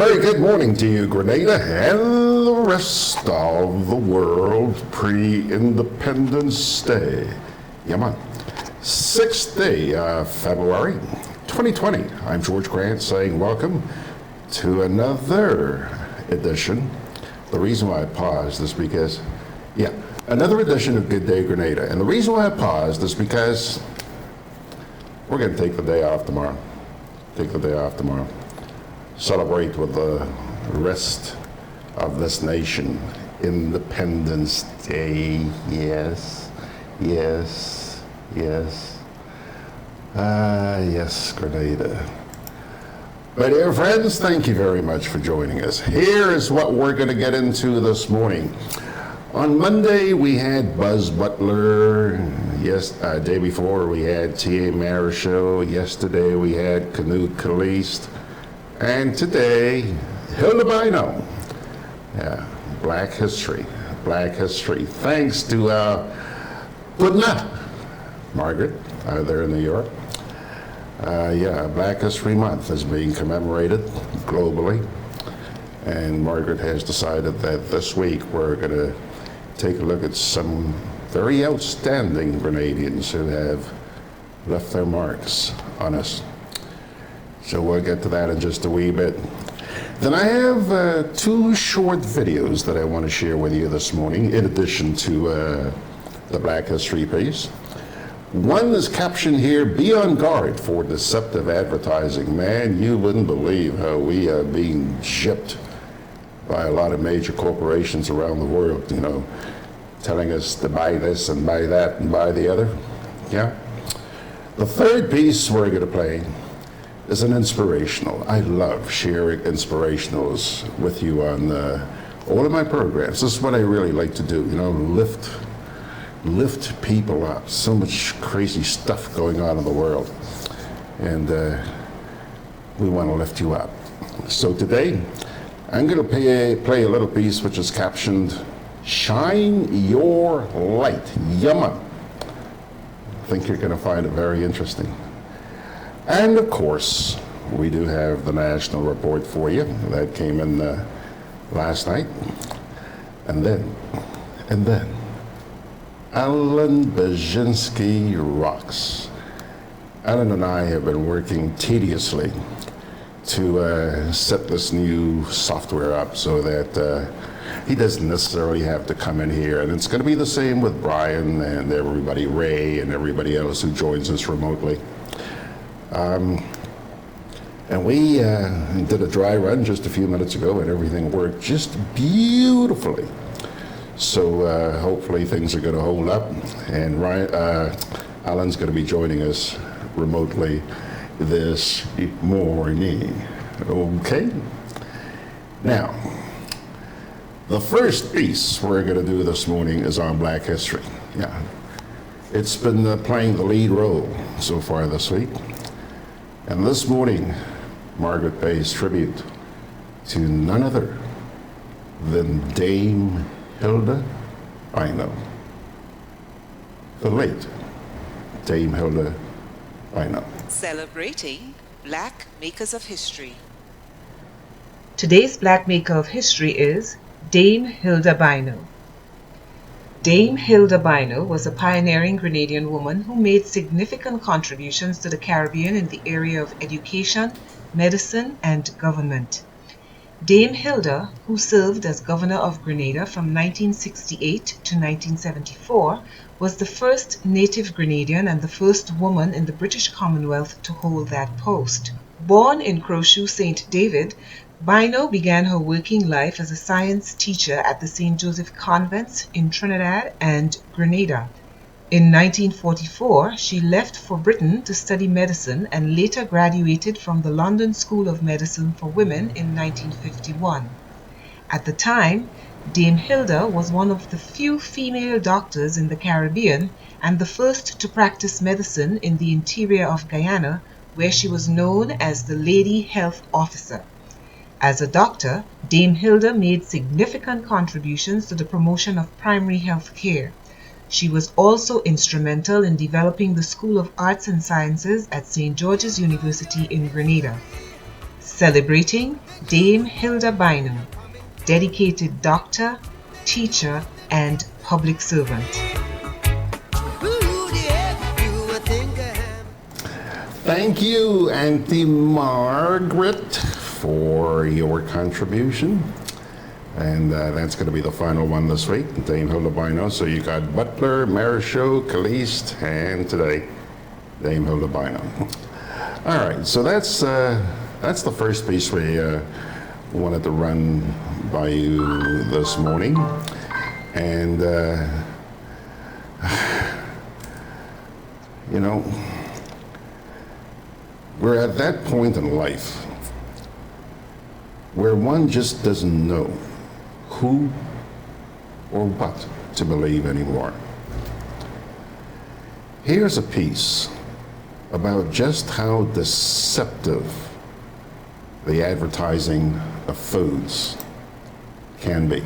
very good morning to you, Grenada, and the rest of the world pre-Independence Day. Yeah, man. 6th day of February 2020. I'm George Grant saying welcome to another edition. The reason why I paused is because, another edition of Gudday Grenada. And the reason why I paused is because we're going to take the day off tomorrow. Celebrate with the rest of this nation. Independence Day. Yes, Grenada. My dear friends, thank you very much for joining us. Here is what we're going to get into this morning. On Monday, we had Butler. Day before, we had T.A. Marryshow. Yesterday, we had Canute, Calliste. And today, Hilda Bynoe. Yeah, Black History. Thanks to Butler, Margaret, there in New York. Black History Month is being commemorated globally. And Margaret has decided that this week we're going to take a look at some very outstanding Grenadians who have left their marks on us. So we'll get to that in just a wee bit. Then I have two short videos that I want to share with you this morning, in addition to the Black History piece. One is captioned here, "Be on guard for deceptive advertising." Man, you wouldn't believe how we are being gypped by a lot of major corporations around the world, telling us to buy this and buy that and buy the other. Yeah. The third piece we're going to play is an inspirational. I love sharing inspirationals with you on all of my programs. This is what I really like to do, lift people up. So much crazy stuff going on in the world, and we want to lift you up. So today, I'm going to play a little piece which is captioned, "Shine Your Light." Yumma. I think you're going to find it very interesting. And of course, we do have the national report for you. That came in last night. And then, Allan Bierzynski rocks. Allan and I have been working tediously to set this new software up so that he doesn't necessarily have to come in here. And it's going to be the same with Brian and everybody, Ray and everybody else who joins us remotely. And we did a dry run just a few minutes ago, and everything worked just beautifully. So hopefully things are going to hold up, and Allan's going to be joining us remotely this morning. Okay? Now, the first piece we're going to do this morning is on Black History. Yeah. It's been playing the lead role so far this week. And this morning, Margaret pays tribute to none other than Dame Hilda Bynoe. The late Dame Hilda Bynoe. Celebrating Black Makers of History. Today's Black Maker of History is Dame Hilda Bynoe. Dame Hilda Bynoe was a pioneering Grenadian woman who made significant contributions to the Caribbean in the area of education, medicine, and government. Dame Hilda, who served as Governor of Grenada from 1968 to 1974, was the first native Grenadian and the first woman in the British Commonwealth to hold that post. Born in Crowshoe, St. David, Bynoe began her working life as a science teacher at the St. Joseph Convents in Trinidad and Grenada. In 1944, she left for Britain to study medicine and later graduated from the London School of Medicine for Women in 1951. At the time, Dame Hilda was one of the few female doctors in the Caribbean and the first to practice medicine in the interior of Guyana, where she was known as the Lady Health Officer. As a doctor, Dame Hilda made significant contributions to the promotion of primary health care. She was also instrumental in developing the School of Arts and Sciences at St. George's University in Grenada. celebrating Dame Hilda Bynoe, dedicated doctor, teacher, and public servant. Thank you, Auntie Margaret, for your contribution. And that's going to be the final one this week, Dame Hilda Bynoe. So you got Butler, Marryshow, Calliste, and today, Dame Hilda Bynoe. All right, so that's the first piece we wanted to run by you this morning. And, you know, we're at that point in life where one just doesn't know who or what to believe anymore. Here's a piece about just how deceptive the advertising of foods can be.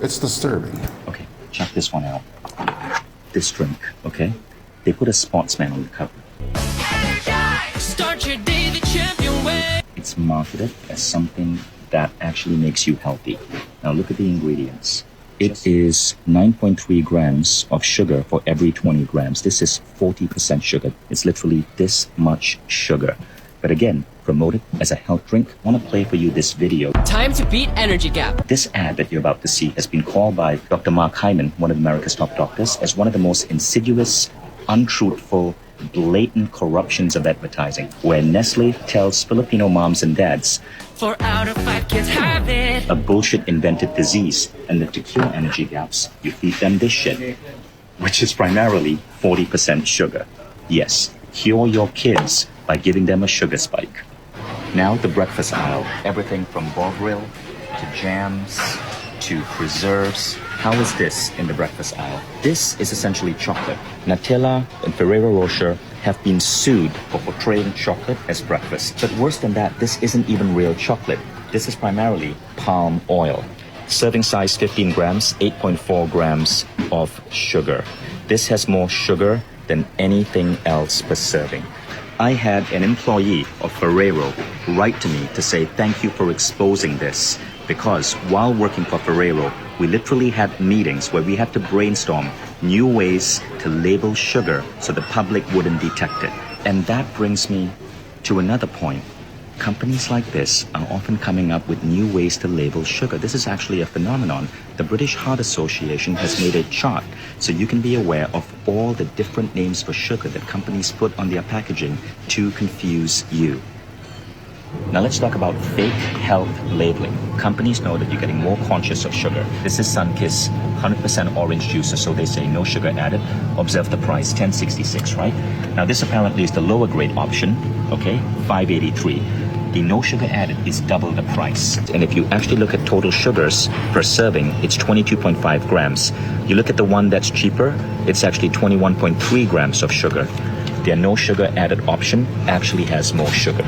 It's disturbing. Okay, check this one out. This drink, okay? They put a sportsman on the cover. Start your day the champion way. It's marketed as something that actually makes you healthy. Now look at the ingredients. It is 9.3 grams of sugar for every 20 grams. This is 40% sugar. It's literally this much sugar. But again, promoted as a health drink. I want to play for you this video. Time to beat energy gap. This ad that you're about to see has been called by Dr. Mark Hyman, one of America's top doctors, as one of the most insidious, untruthful, blatant corruptions of advertising, where Nestle tells Filipino moms and dads 4 out of 5 kids have it. a bullshit invented disease, and that to cure energy gaps, you feed them this shit, which is primarily 40% sugar. Yes, cure your kids by giving them a sugar spike. Now the breakfast aisle, everything from Bovril to jams to preserves. How is this in the breakfast aisle? This is essentially chocolate. Nutella and Ferrero Rocher have been sued for portraying chocolate as breakfast. But worse than that, this isn't even real chocolate. This is primarily palm oil. Serving size 15 grams, 8.4 grams of sugar. This has more sugar than anything else per serving. I had an employee of Ferrero write to me to say thank you for exposing this, because while working for Ferrero, we literally had meetings where we had to brainstorm new ways to label sugar so the public wouldn't detect it. And that brings me to another point. Companies like this are often coming up with new ways to label sugar. This is actually a phenomenon. The British Heart Association has made a chart so you can be aware of all the different names for sugar that companies put on their packaging to confuse you. Now let's talk about fake health labeling. Companies know that you're getting more conscious of sugar. This is Sunkist 100% orange juice, so they say no sugar added. Observe the price, $10.66, right? Now this apparently is the lower grade option, okay, $5.83. The no sugar added is double the price. And if you actually look at total sugars per serving, it's 22.5 grams. You look at the one that's cheaper, it's actually 21.3 grams of sugar. Their no sugar added option actually has more sugar.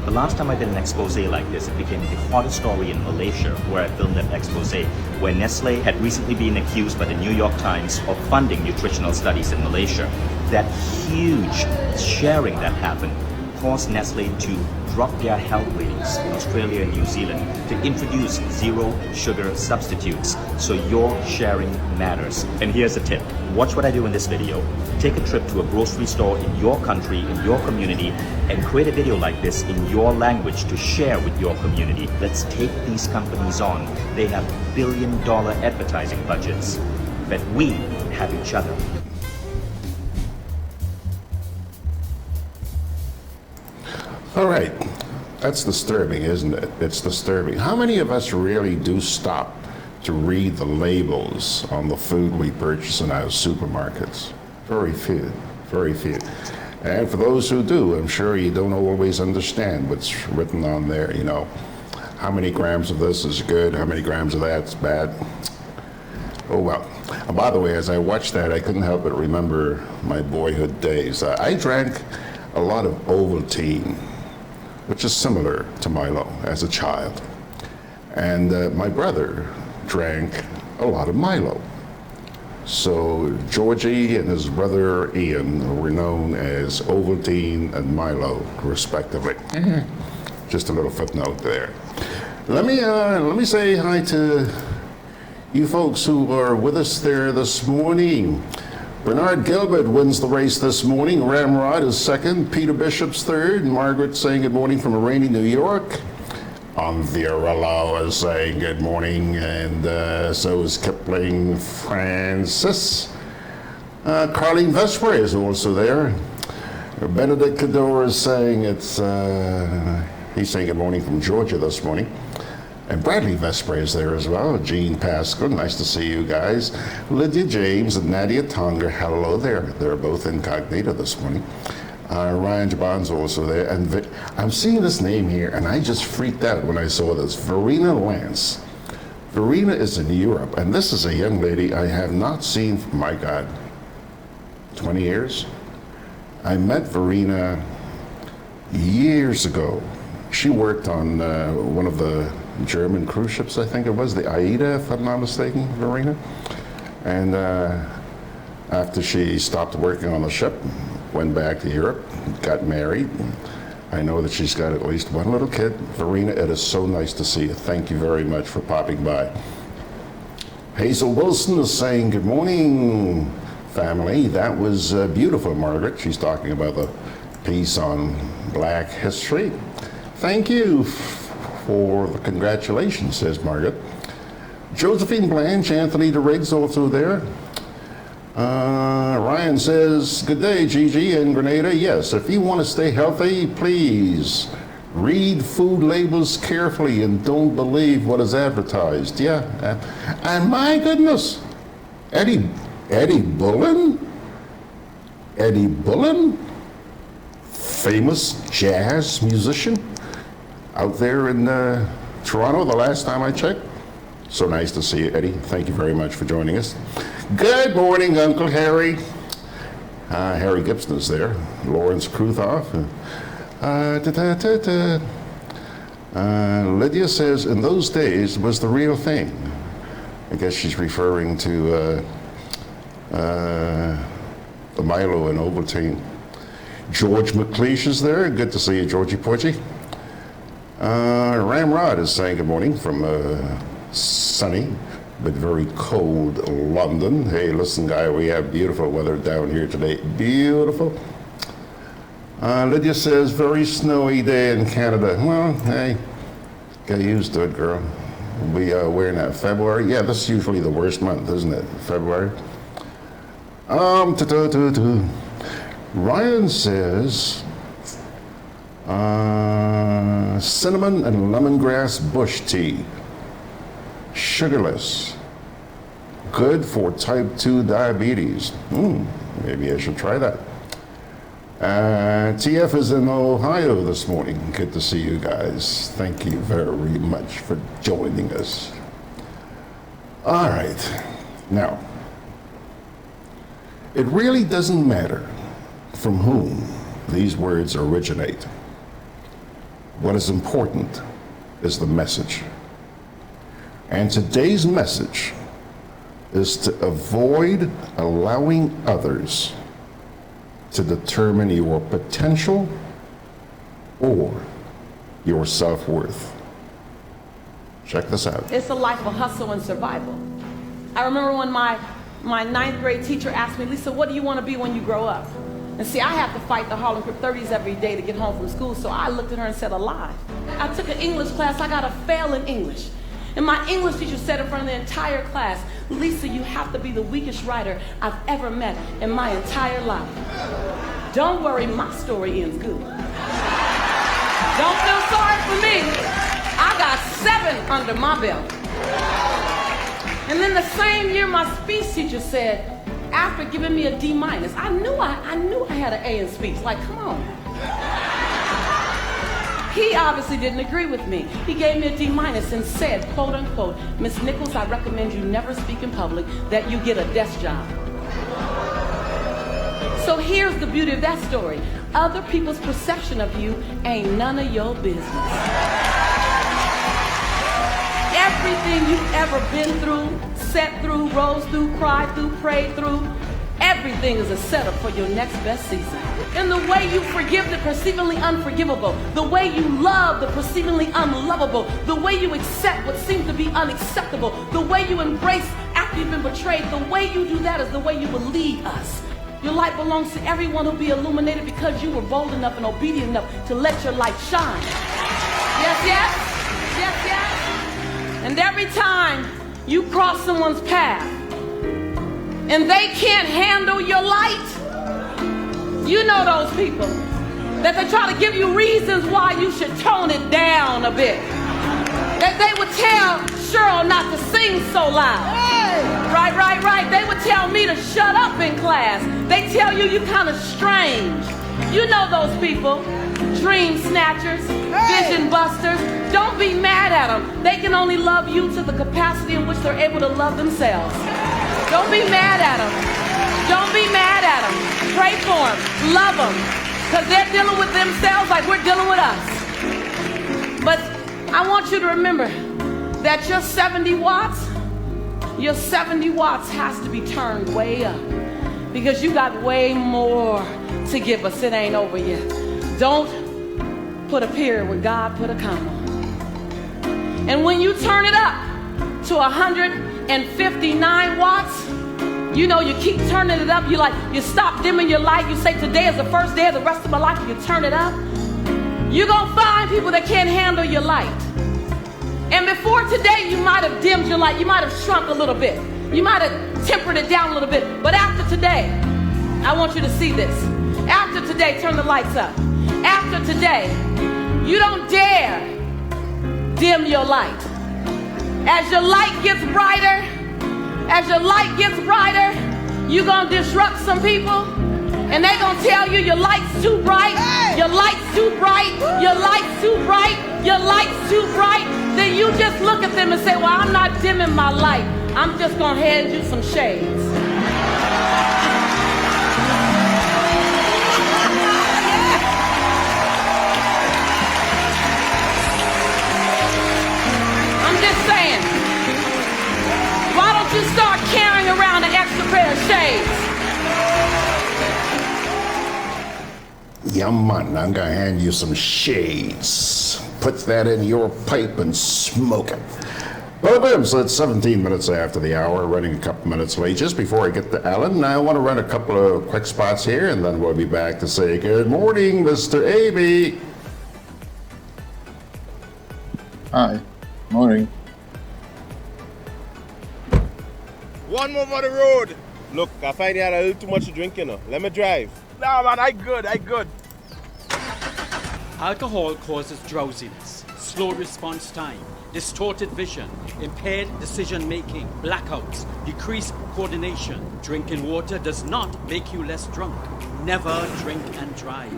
The last time I did an expose like this, it became the hottest story in Malaysia, where I filmed that expose, where Nestle had recently been accused by the New York Times of funding nutritional studies in Malaysia. That huge sharing that happened caused Nestle to drop their health ratings in Australia and New Zealand to introduce zero sugar substitutes. So your sharing matters. And here's a tip. Watch what I do in this video. Take a trip to a grocery store in your country, in your community, and create a video like this in your language to share with your community. Let's take these companies on. They have billion-dollar advertising budgets, but we have each other. All right, that's disturbing, isn't it? It's disturbing. How many of us really do stop to read the labels on the food we purchase in our supermarkets? Very few, very few. And for those who do, I'm sure you don't always understand what's written on there, you know. How many grams of this is good, how many grams of that's bad. Oh well. And by the way, as I watched that, I couldn't help but remember my boyhood days. I drank a lot of Ovaltine, which is similar to Milo, as a child. And my brother drank a lot of Milo. So Georgie and his brother Ian were known as Ovaltine and Milo, respectively. Just a little footnote there. Let me say hi to you folks who are with us there this morning. Bernard Gilbert wins the race this morning. Ramrod is second. Peter Bishop's third. Margaret saying good morning from a rainy New York. Anviralo is saying good morning, and so is Kipling Francis. Carlene Vesper is also there. Benedict Cador is saying he's saying good morning from Georgia this morning. And Bradley Vesper is there as well. Jean Pascal, nice to see you guys. Lydia James and Nadia Tonger, hello there. They're both incognito this morning. Ryan Jabon's also there. And I'm seeing this name here, and I just freaked out when I saw this. Verena Lance. Verena is in Europe, and this is a young lady I have not seen, my God, 20 years? I met Verena years ago. She worked on one of the German cruise ships, I think it was, the Aida, if I'm not mistaken, Verena. And after she stopped working on the ship, went back to Europe, got married. I know that she's got at least one little kid. Verena, it is so nice to see you. Thank you very much for popping by. Hazel Wilson is saying, good morning, family. That was beautiful, Margaret. She's talking about the piece on Black history. Thank you for the congratulations, says Margaret. Josephine Blanche, Anthony DeRiggs also there. Ryan says, good day, Gigi and Grenada. Yes, if you want to stay healthy, please read food labels carefully and don't believe what is advertised. Yeah, and my goodness, Eddie Bullen? Eddie Bullen? Famous jazz musician out there in Toronto the last time I checked. So nice to see you, Eddie. Thank you very much for joining us. Good morning, Uncle Harry. Harry Gibson is there. Lawrence Kruthoff. Lydia says, in those days was the real thing. I guess she's referring to the Milo and Ovaltine. George McLeish is there. Good to see you, Georgie Porgy. Ramrod is saying good morning from sunny but very cold London. Hey, listen, guy, we have beautiful weather down here today. Beautiful. Lydia says, very snowy day in Canada. Well, hey, get used to it, girl. We're in February. Yeah, this is usually the worst month, isn't it? February. Ryan says, cinnamon and lemongrass bush tea. Sugarless. Good for type 2 diabetes. Maybe I should try that. TF is in Ohio this morning. Good to see you guys. Thank you very much for joining us. All right. Now, it really doesn't matter from whom these words originate. What is important is the message. And today's message is to avoid allowing others to determine your potential or your self-worth. Check this out. It's a life of hustle and survival. I remember when my ninth grade teacher asked me, Lisa, what do you want to be when you grow up? And see, I have to fight the Harlem Crip 30s every day to get home from school, so I looked at her and said, alive. I took an English class, I got a fail in English. And my English teacher said in front of the entire class, Lisa, you have to be the weakest writer I've ever met in my entire life. Don't worry, my story ends good. Don't feel sorry for me. I got 7 under my belt. And then the same year, my speech teacher said, after giving me a D-, I knew I had an A in speech. Like, come on. He obviously didn't agree with me. He gave me a D- and said, quote unquote, Miss Nichols, I recommend you never speak in public, that you get a desk job. So here's the beauty of that story. Other people's perception of you ain't none of your business. Everything you've ever been through, sat through, rose through, cried through, prayed through, everything is a setup for your next best season. In the way you forgive the perceivingly unforgivable, the way you love the perceivingly unlovable, the way you accept what seems to be unacceptable, the way you embrace after you've been betrayed, the way you do that is the way you will lead us. Your light belongs to everyone who'll be illuminated because you were bold enough and obedient enough to let your light shine. Yes, yes, yes, yes. And every time you cross someone's path and they can't handle your light, you know those people that they try to give you reasons why you should tone it down a bit. That they would tell Cheryl not to sing so loud. Right, right, right. They would tell me to shut up in class. They tell you you're kind of strange. You know those people. Dream snatchers, vision busters. Don't be mad at them. They can only love you to the capacity in which they're able to love themselves. Don't be mad at them. Don't be mad at them. Pray for them. Love them. Because they're dealing with themselves like we're dealing with us. But I want you to remember that your 70 watts has to be turned way up. Because you got way more to give us. It ain't over yet. Don't put a period where God put a comma. And when you turn it up to 159 watts, you know, you keep turning it up. You stop dimming your light. You say, today is the first day of the rest of my life. You turn it up. You're going to find people that can't handle your light. And before today, you might have dimmed your light. You might have shrunk a little bit. You might have tempered it down a little bit. But after today, I want you to see this. After today, turn the lights up. After today, you don't dare dim your light. As your light gets brighter, you're going to disrupt some people. And they're going to tell you your light's too bright, your light's too bright, your light's too bright, your light's too bright. Then you just look at them and say, well, I'm not dimming my light. I'm just going to hand you some shades. I'm just saying, why don't you start carrying around an extra pair of shades? Yeah, man, I'm gonna hand you some shades. Put that in your pipe and smoke it. Well, boom, so it's 17 minutes after the hour, running a couple minutes late. Just before I get to Allan, I want to run a couple of quick spots here, and then we'll be back to say good morning, Mr. A.B. Hi, morning. One more on the road. Look, I find you had a little too much to drink, you know. Let me drive. Nah, man, I good. Alcohol causes drowsiness, slow response time, distorted vision, impaired decision-making, blackouts, decreased coordination. Drinking water does not make you less drunk. Never drink and drive.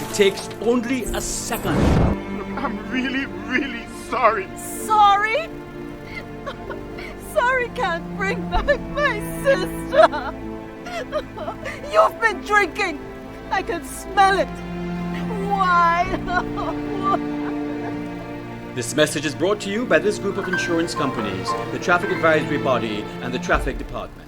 It takes only a second. Look, I'm really, really sorry. Sorry? Sorry can't bring back my sister. You've been drinking. I can smell it. Why? This message is brought to you by this group of insurance companies, the Traffic Advisory Body, and the Traffic Department.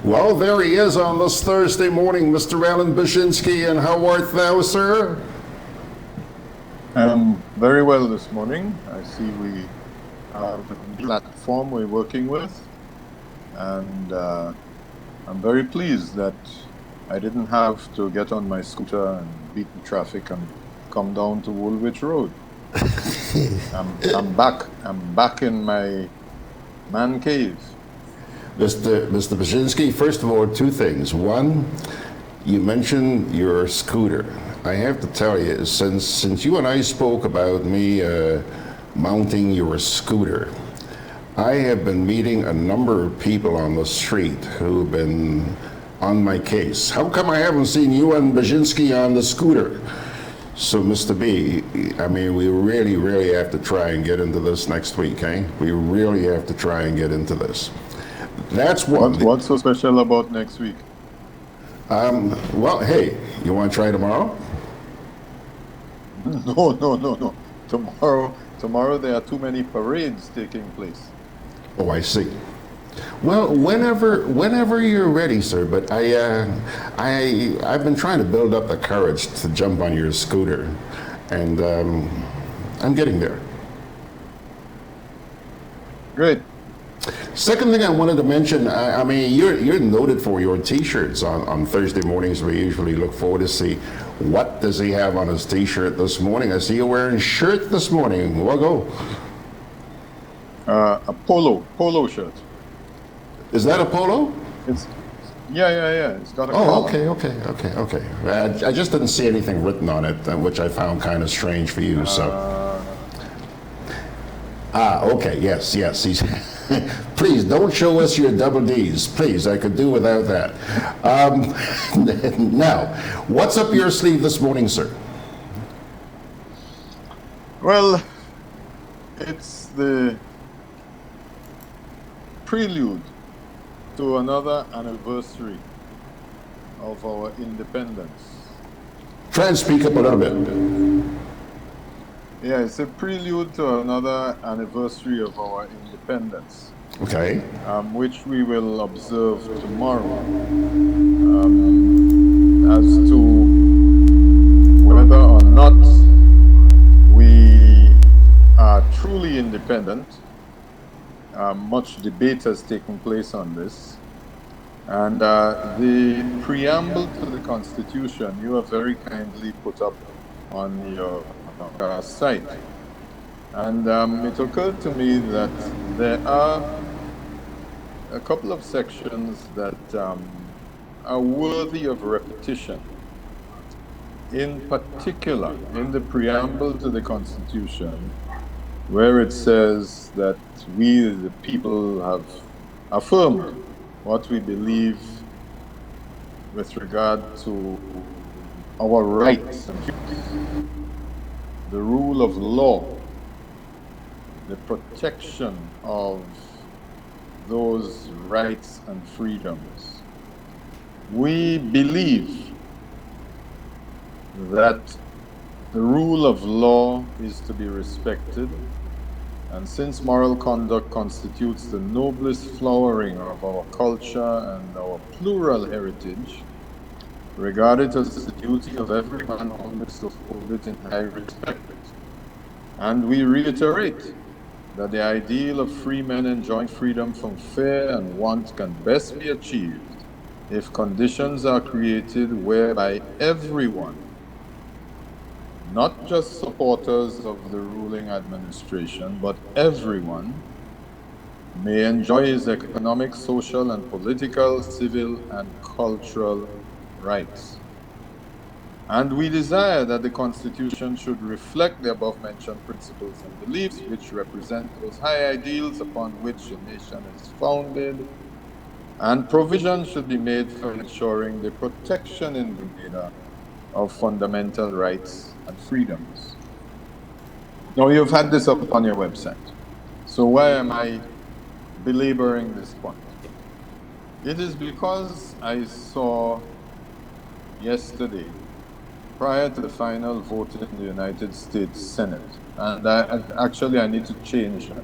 Well, there he is on this Thursday morning, Mr. Allan Bierzynski, and how art thou, sir? Very well this morning. I see we platform we're working with, and I'm very pleased that I didn't have to get on my scooter and beat the traffic and come down to Woolwich Road. I'm back in my man cave. Mr. Bierzynski, first of all, two things. One, you mentioned your scooter. I have to tell you, since you and I spoke about me mounting your scooter, I have been meeting a number of people on the street who've been on my case. How come I haven't seen you and Bierzynski on the scooter? So, Mr. B, I mean, we really, really have to try and get into this next week, eh? We really have to try and get into this. That's one. What's so special about next week? Well, hey, you want to try tomorrow? No. Tomorrow there are too many parades taking place. Oh, I see. Well, whenever you're ready, sir. But I've been trying to build up the courage to jump on your scooter, and I'm getting there. Great. Second thing I wanted to mention, I mean, you're noted for your T-shirts on Thursday mornings. We usually look forward to see what does he have on his T-shirt this morning. I see you wearing a shirt this morning. What go? A polo shirt. Is that a polo? Yeah. It's got a collar. Okay. I just didn't see anything written on it, which I found kind of strange for you. So. Okay. Yes. He's. Please don't show us your double D's. Please, I could do without that. Now, what's up your sleeve this morning, sir? Well, it's the prelude to another anniversary of our independence. Try and speak up a little bit. Yeah, it's a prelude to another anniversary of our independence. Okay. Which we will observe tomorrow. As to whether or not we are truly independent, much debate has taken place on this. And the preamble to the Constitution, you have very kindly put up on your site. And it occurred to me that there are a couple of sections that are worthy of repetition. In particular, in the preamble to the Constitution, where it says that we, the people, have affirmed what we believe with regard to our rights and freedoms, the rule of law, the protection of those rights and freedoms. We believe that the rule of law is to be respected, and since moral conduct constitutes the noblest flowering of our culture and our plural heritage, regard it as the duty of every man always to hold it in high respect. And we reiterate that the ideal of free men enjoying freedom from fear and want can best be achieved if conditions are created whereby everyone, not just supporters of the ruling administration, but everyone, may enjoy his economic, social, and political, civil, and cultural rights. And we desire that the Constitution should reflect the above-mentioned principles and beliefs which represent those high ideals upon which a nation is founded, and provision should be made for ensuring the protection in Grenada of fundamental rights and freedoms. Now, you've had this up on your website. So why am I belaboring this point? It is because I saw yesterday, prior to the final vote in the United States Senate, and I need to change that.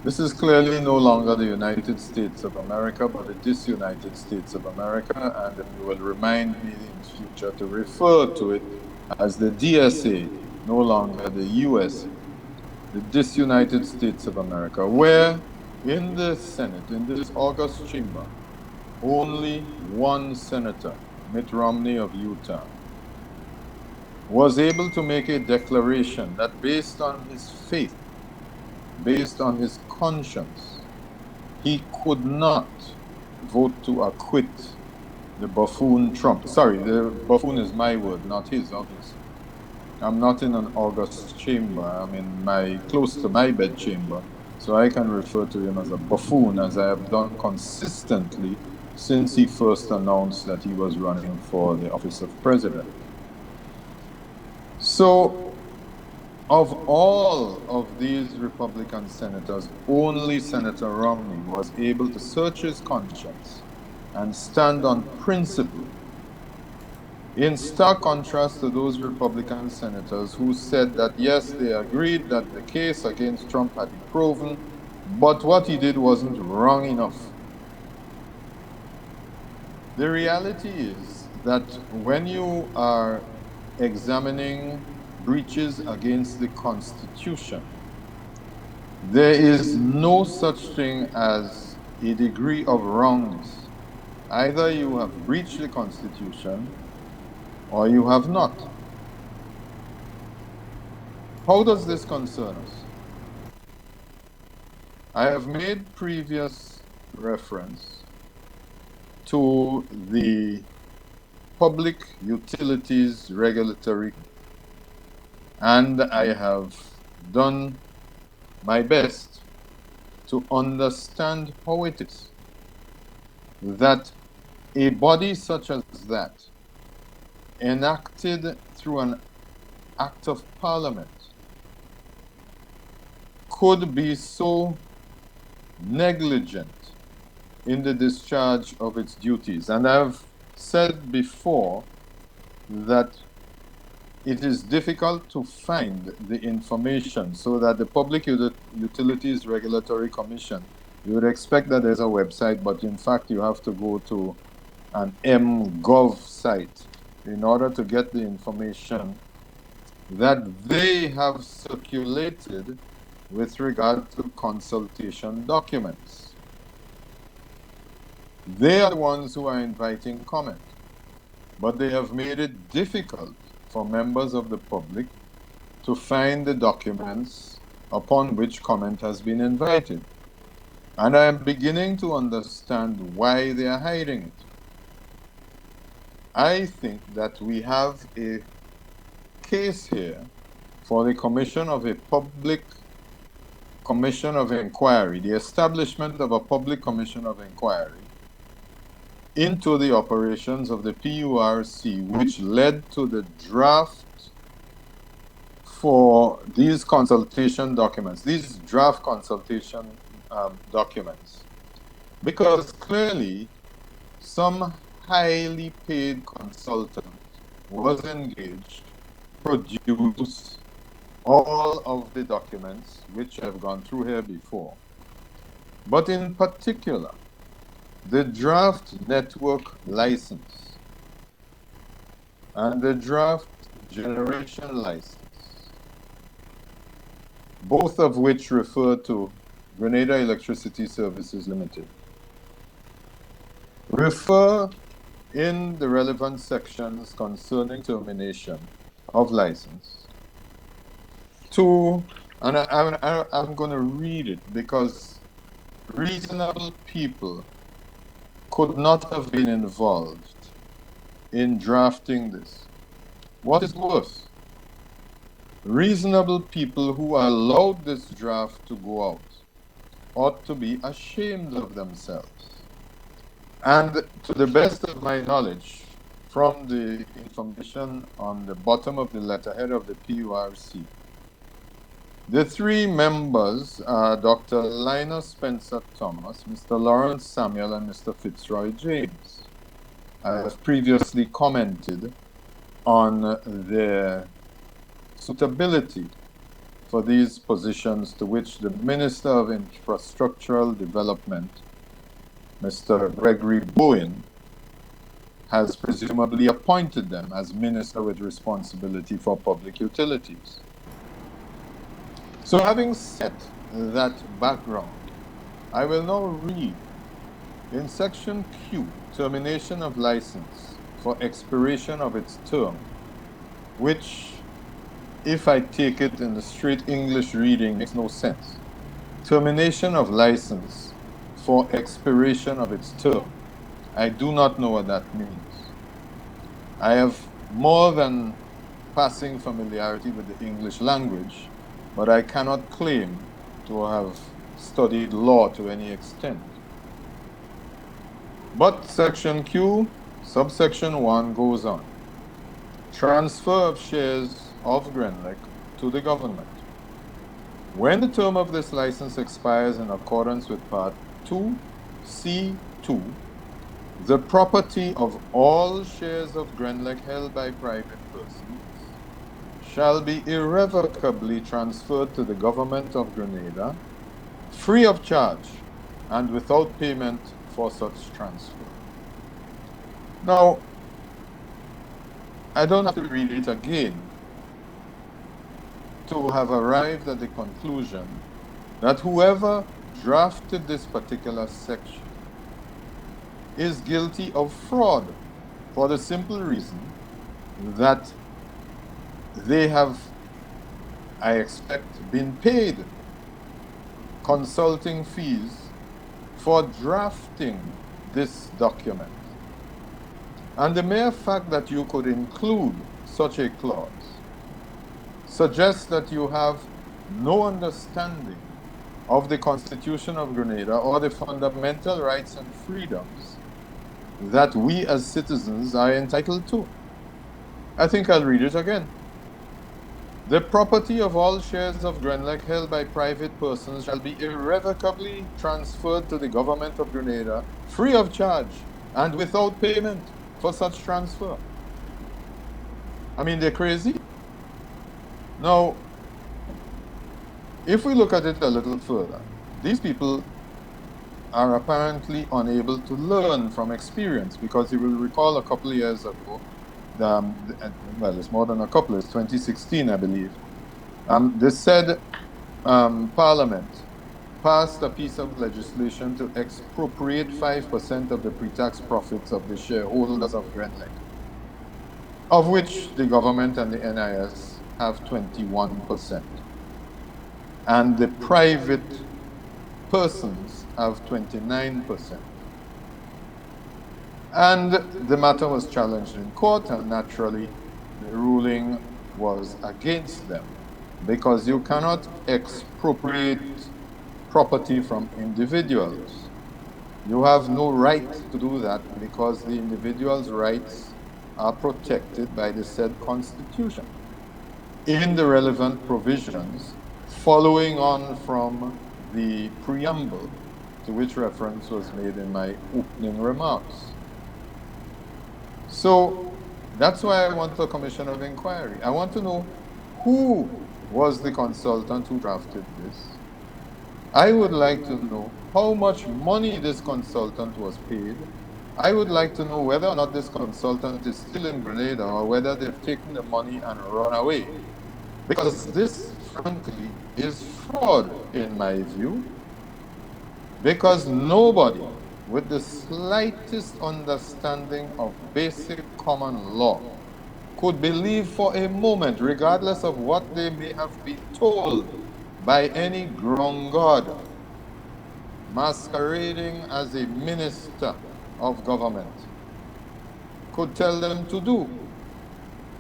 This is clearly no longer the United States of America, but it is United States of America, and you will remind me in future to refer to it as the DSA, no longer the USA. the disunited States of America, where in the Senate, in this August chamber, only one senator, Mitt Romney of Utah, was able to make a declaration that based on his faith, based on his conscience, he could not vote to acquit the buffoon Trump. Sorry, the buffoon is my word, not his, obviously. I'm not in an August chamber. I'm in close to my bed chamber, so I can refer to him as a buffoon, as I have done consistently since he first announced that he was running for the office of president. So, of all of these Republican senators, only Senator Romney was able to search his conscience and stand on principle, in stark contrast to those Republican senators who said that yes, they agreed that the case against Trump had been proven, but what he did wasn't wrong enough. The reality is that when you are examining breaches against the Constitution, there is no such thing as a degree of wrongness. Either you have breached the Constitution or you have not. How does this concern us? I have made previous reference to the Public Utilities Regulatory, and I have done my best to understand how it is that a body such as that, enacted through an act of parliament, could be so negligent in the discharge of its duties. And I've said before that it is difficult to find the information, so that the Public Utilities Regulatory Commission, you would expect that there's a website, but in fact you have to go to an MGov site in order to get the information that they have circulated with regard to consultation documents. They are the ones who are inviting comment, but they have made it difficult for members of the public to find the documents upon which comment has been invited. And I am beginning to understand why they are hiding it. I think that we have a case here for the commission of a public commission of inquiry, the establishment of a public commission of inquiry into the operations of the PURC, which led to the draft for these consultation documents, these draft consultation documents. Because clearly, some highly paid consultant was engaged to produce all of the documents which have gone through here before. But in particular, the draft network license and the draft generation license, both of which refer to Grenada Electricity Services Limited, refer in the relevant sections concerning termination of license to, and I'm going to read it because reasonable people could not have been involved in drafting this. What is worse, reasonable people who allowed this draft to go out ought to be ashamed of themselves. And to the best of my knowledge, from the information on the bottom of the letterhead of the PURC, the three members are Dr. Linus Spencer Thomas, Mr. Lawrence Samuel, and Mr. Fitzroy James. I have previously commented on their suitability for these positions, to which the Minister of Infrastructural Development, Mr. Gregory Bowen, has presumably appointed them as Minister with responsibility for public utilities. So having set that background, I will now read in section Q, termination of license for expiration of its term, which, if I take it in the straight English reading, makes no sense. Termination of license for expiration of its term. I do not know what that means. I have more than passing familiarity with the English language, but I cannot claim to have studied law to any extent. But section Q, subsection 1 goes on. Transfer of shares of Grenlec to the government. When the term of this license expires in accordance with Part 2C2, the property of all shares of Grenlec held by private persons shall be irrevocably transferred to the government of Grenada, free of charge and without payment for such transfer. Now, I don't have to read it again to have arrived at the conclusion that whoever drafted this particular section is guilty of fraud for the simple reason that they have, I expect, been paid consulting fees for drafting this document. And the mere fact that you could include such a clause suggests that you have no understanding of the Constitution of Grenada or the fundamental rights and freedoms that we as citizens are entitled to. I think I'll read it again. The property of all shares of Grenlec held by private persons shall be irrevocably transferred to the government of Grenada, free of charge and without payment for such transfer. I mean, they're crazy. Now, if we look at it a little further, these people are apparently unable to learn from experience, because you will recall a couple of years ago, well, it's more than a couple, it's 2016, I believe, they said Parliament passed a piece of legislation to expropriate 5% of the pre-tax profits of the shareholders of Grenlec, of which the government and the NIS have 21%, and the private persons have 29%. And the matter was challenged in court, and naturally the ruling was against them, because you cannot expropriate property from individuals. You have no right to do that, because the individual's rights are protected by the said Constitution in the relevant provisions, following on from the preamble to which reference was made in my opening remarks. So that's why I want a commission of inquiry. I want to know who was the consultant who drafted this. I would like to know how much money this consultant was paid. I would like to know whether or not this consultant is still in Grenada, or whether they've taken the money and run away. Because this, frankly, is fraud in my view. Because nobody with the slightest understanding of basic common law could believe for a moment, regardless of what they may have been told by any grown god masquerading as a minister of government, could tell them to do.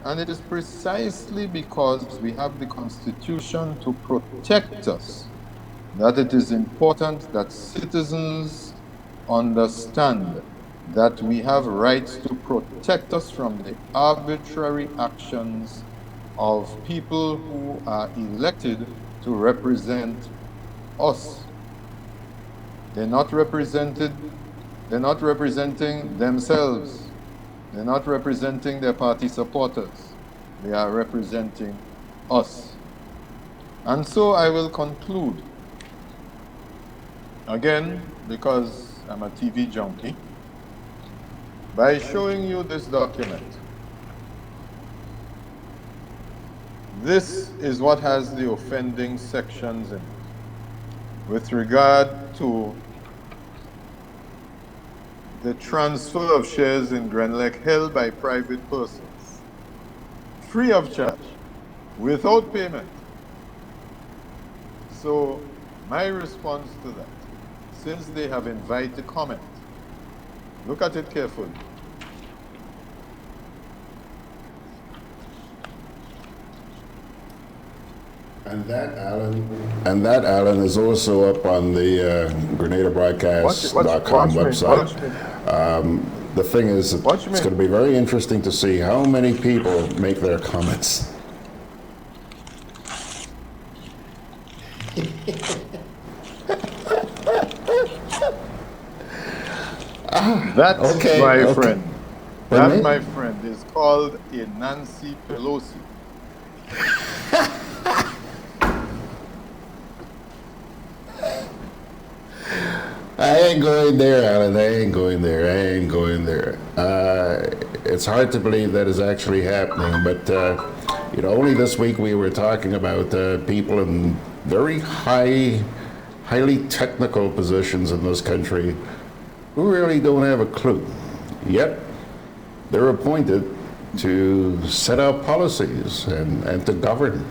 And it is precisely because we have the Constitution to protect us that it is important that citizens understand that we have rights to protect us from the arbitrary actions of people who are elected to represent us. They're not representing themselves. They're not representing their party supporters. They are representing us. And so I will conclude, again, because I'm a TV junkie, by showing you this document. This is what has the offending sections in it. With regard to the transfer of shares in Grenelec held by private persons, free of charge, without payment. So my response to that, since they have invited comment, look at it carefully. And that, Allan, is also up on the GRENADABROADCAST.com website. The thing is, it's going to be very interesting to see how many people make their comments. That, okay, my okay. friend, Pardon that, me? my friend, is called a Nancy Pelosi. I ain't going there, Allan. I ain't going there. It's hard to believe that is actually happening, but only this week we were talking about people in very highly technical positions in this country who really don't have a clue. Yet they're appointed to set out policies and to govern.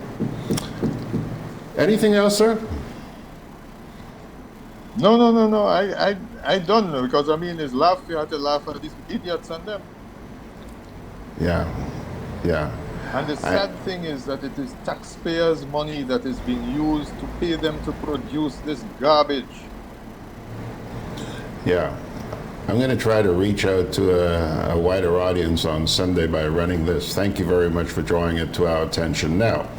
Anything else, sir? No. I don't know, because I mean, it's laugh. You have to laugh at these idiots and them. Yeah. And the sad thing is that it is taxpayers' money that is being used to pay them to produce this garbage. Yeah. I'm going to try to reach out to a wider audience on Sunday by running this. Thank you very much for drawing it to our attention. Now,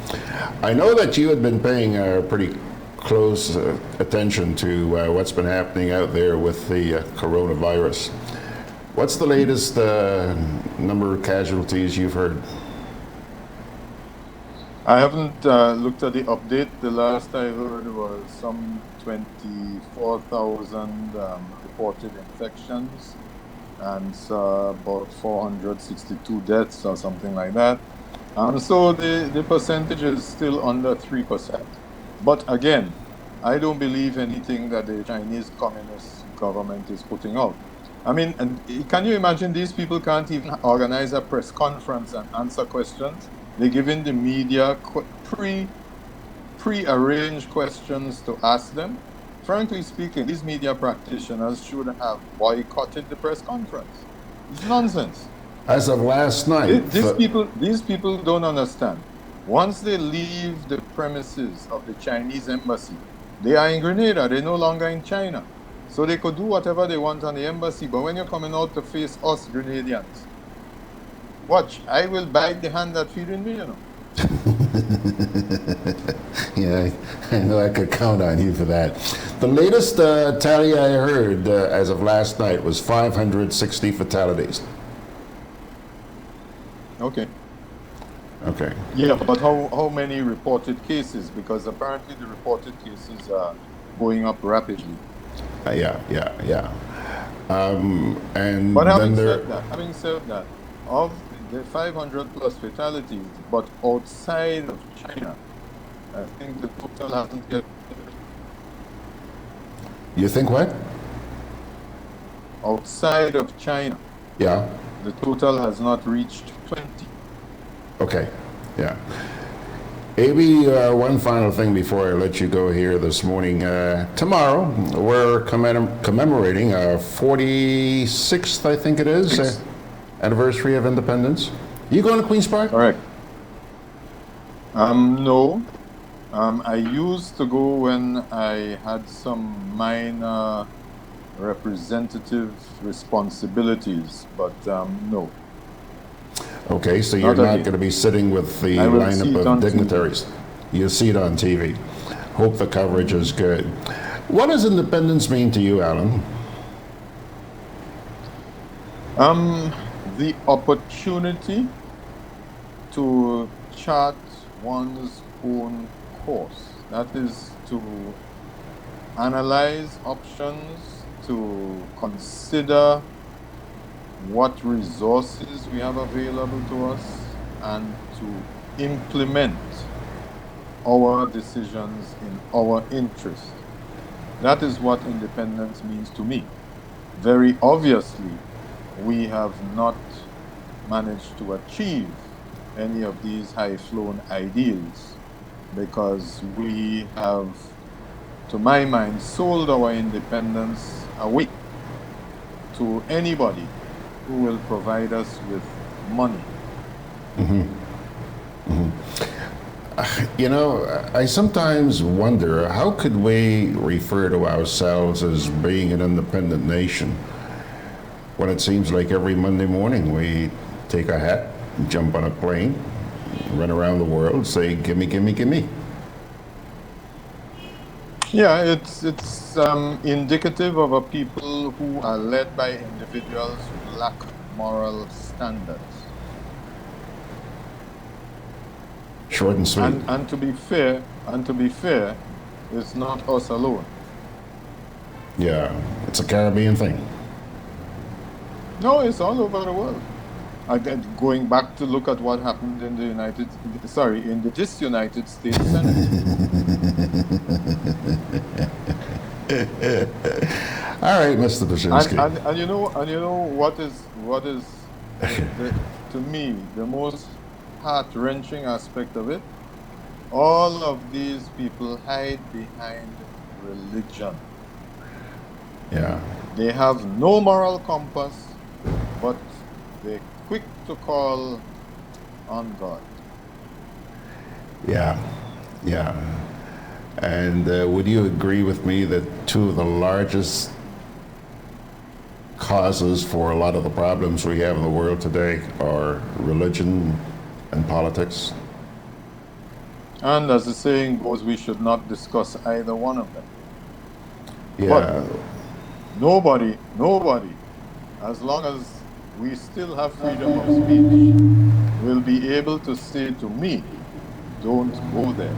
I know that you had been paying pretty close attention to what's been happening out there with the coronavirus. What's the latest number of casualties you've heard? I haven't looked at the update. The last I heard was some 24,000 reported infections and about 462 deaths or something like that. So the percentage is still under 3%. But again, I don't believe anything that the Chinese Communist government is putting out. I mean, and can you imagine these people can't even organize a press conference and answer questions? They're giving the media pre-arranged questions to ask them. Frankly speaking, these media practitioners should have boycotted the press conference. It's nonsense. As of last night, These people don't understand. Once they leave the premises of the Chinese embassy, they are in Grenada. They're no longer in China. So they could do whatever they want on the embassy. But when you're coming out to face us Grenadians, watch, I will bite the hand that feeding me, Yeah, I know I could count on you for that. The latest tally I heard as of last night was 560 fatalities. Okay. Okay. Yeah, but how many reported cases? Because apparently the reported cases are going up rapidly. Yeah. And but then having said that, of the 500 plus fatalities, but outside of China, I think the total hasn't yet. You think what? Outside of China. Yeah. The total has not reached 20. Okay, yeah. Maybe one final thing before I let you go here this morning. Tomorrow, we're commemorating our 46th, I think it is, anniversary of independence. You going to Queen's Park? Correct. No. I used to go when I had some minor representative responsibilities, but no. Okay, so you're not going to be sitting with the lineup of dignitaries. You'll see it on TV. Hope the coverage is good. What does independence mean to you, Allan? The opportunity to chart one's own course. That is to analyze options, to consider what resources we have available to us, and to implement our decisions in our interest. That is what independence means to me. Very obviously, we have not managed to achieve any of these high-flown ideals because we have, to my mind, sold our independence away to anybody who will provide us with money. You know, I sometimes wonder, how could we refer to ourselves as being an independent nation when it seems like every Monday morning we take a hat, jump on a plane, run around the world, say, gimme, gimme, gimme. Yeah, it's indicative of a people who are led by individuals who lack moral standards. Short and sweet. And to be fair, it's not us alone. Yeah, it's a Caribbean thing. No, it's all over the world. Again, going back to look at what happened in the United States Senate. All right, Mr. Bierzynski. And you know what is to me the most heart-wrenching aspect of it? All of these people hide behind religion. Yeah. They have no moral compass, but they're quick to call on God. Yeah. And would you agree with me that two of the largest causes for a lot of the problems we have in the world today are religion and politics? And as the saying goes, we should not discuss either one of them. Yeah. But nobody, as long as we still have freedom of speech, will be able to say to me, don't go there.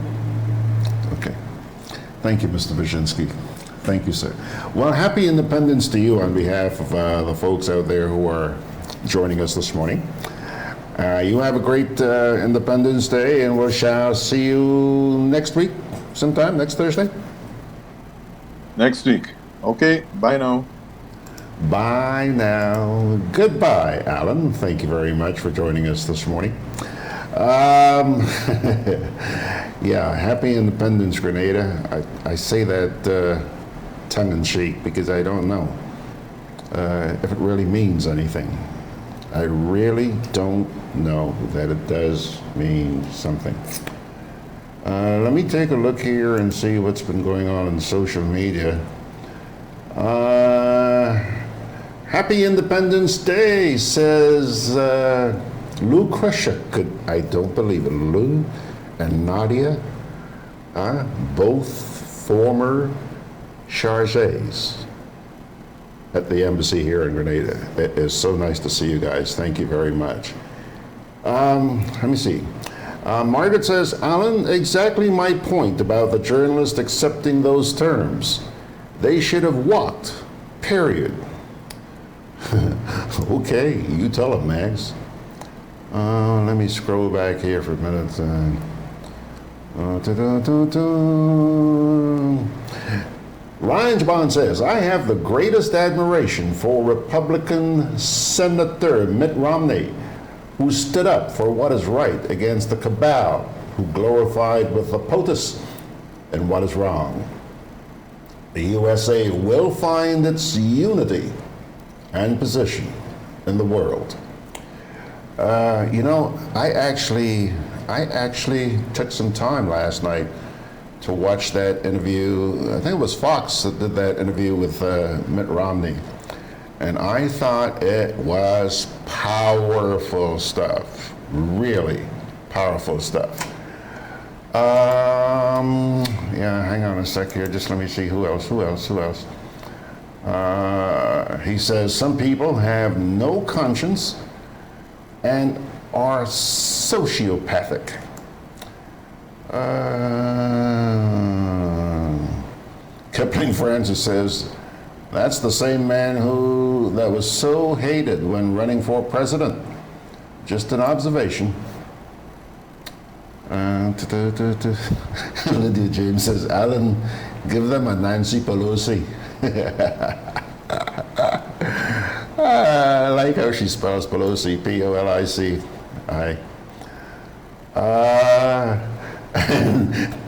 Okay. Thank you, Mr. Bierzynski. Thank you, sir. Well, happy Independence to you on behalf of the folks out there who are joining us this morning. You have a great Independence Day, and we shall see you next week, sometime, next Thursday? Next week. Okay, bye now. Bye now. Goodbye, Allan. Thank you very much for joining us this morning. Yeah, happy Independence, Grenada. I say that tongue-in-cheek because I don't know if it really means anything. I really don't know that it does mean something. Let me take a look here and see what's been going on in social media. Happy Independence Day, says Lucretia. I don't believe it. Lou and Nadia, both former chargés at the embassy here in Grenada. It is so nice to see you guys. Thank you very much. Let me see. Margaret says, Allan, exactly my point about the journalist accepting those terms. They should have walked, period. Okay, you tell them, Mags. Let me scroll back here for a minute. Ryan Jabon says, I have the greatest admiration for Republican Senator Mitt Romney, who stood up for what is right against the cabal, who glorified with the POTUS and what is wrong. The USA will find its unity and position in the world. You know, I actually took some time last night to watch that interview. I think it was Fox that did that interview with Mitt Romney. And I thought it was powerful stuff, really powerful stuff. Yeah, hang on a sec here, just let me see who else. He says, some people have no conscience and are sociopathic. Kipling Francis says, that's the same man that was so hated when running for president. Just an observation. Lydia James says, Alan, give them a Nancy Pelosi. I like how she spells Pelosi, P-O-L-I-C-I.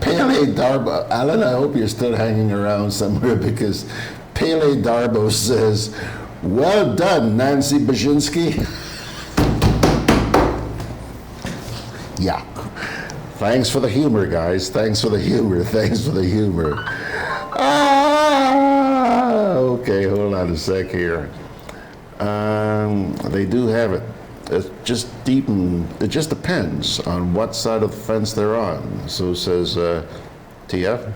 Pele Darbo, Alan, I hope you're still hanging around somewhere, because Pele Darbo says, well done, Nancy Bierzynski. Yeah. Thanks for the humor, guys. Thanks for the humor. Okay, hold on a sec here. They do have it. It just depends on what side of the fence they're on. So says TF.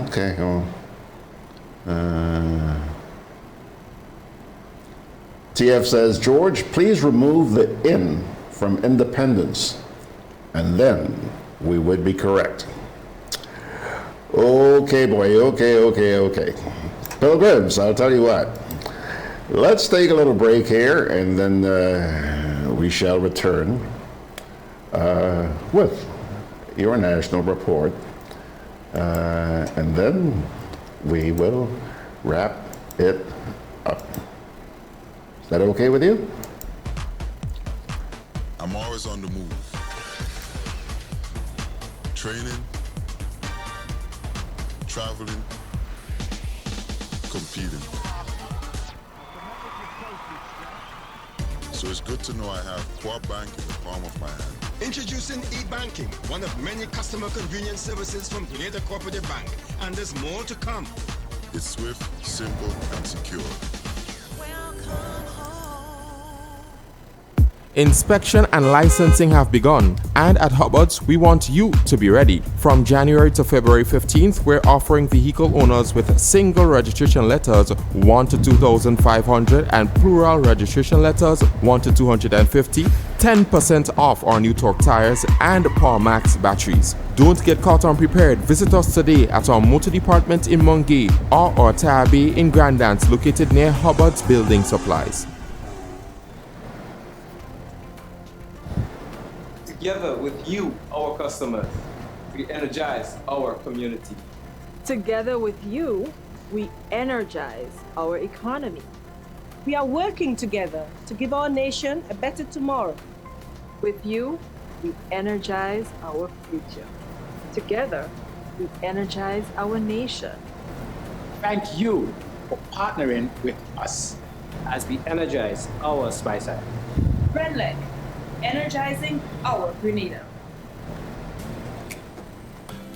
Okay, hold on. TF says, George, please remove the in from independence, and then we would be correct. Okay, boy, okay. Pilgrims, I'll tell you what. Let's take a little break here, and then we shall return with your national report, and then we will wrap it up. Is that okay with you? I'm always on the move. Training, traveling, competing. So it's good to know I have Co-op Bank in the palm of my hand. Introducing e-banking, one of many customer convenience services from Grenada Cooperative Bank, and there's more to come. It's swift, simple, and secure. Inspection and licensing have begun, and at Hubbard's, we want you to be ready. From January to February 15th, we're offering vehicle owners with single registration letters 1 to 2,500 and plural registration letters 1 to 250, 10% off our new torque tires and Power Max batteries. Don't get caught unprepared. Visit us today at our motor department in Mungay or our tire bay in Grandance, located near Hubbard's Building Supplies. Together with you, our customers, we energize our community. Together with you, we energize our economy. We are working together to give our nation a better tomorrow. With you, we energize our future. Together, we energize our nation. Thank you for partnering with us as we energize our Spice Island. Redleg, energizing our Grenada.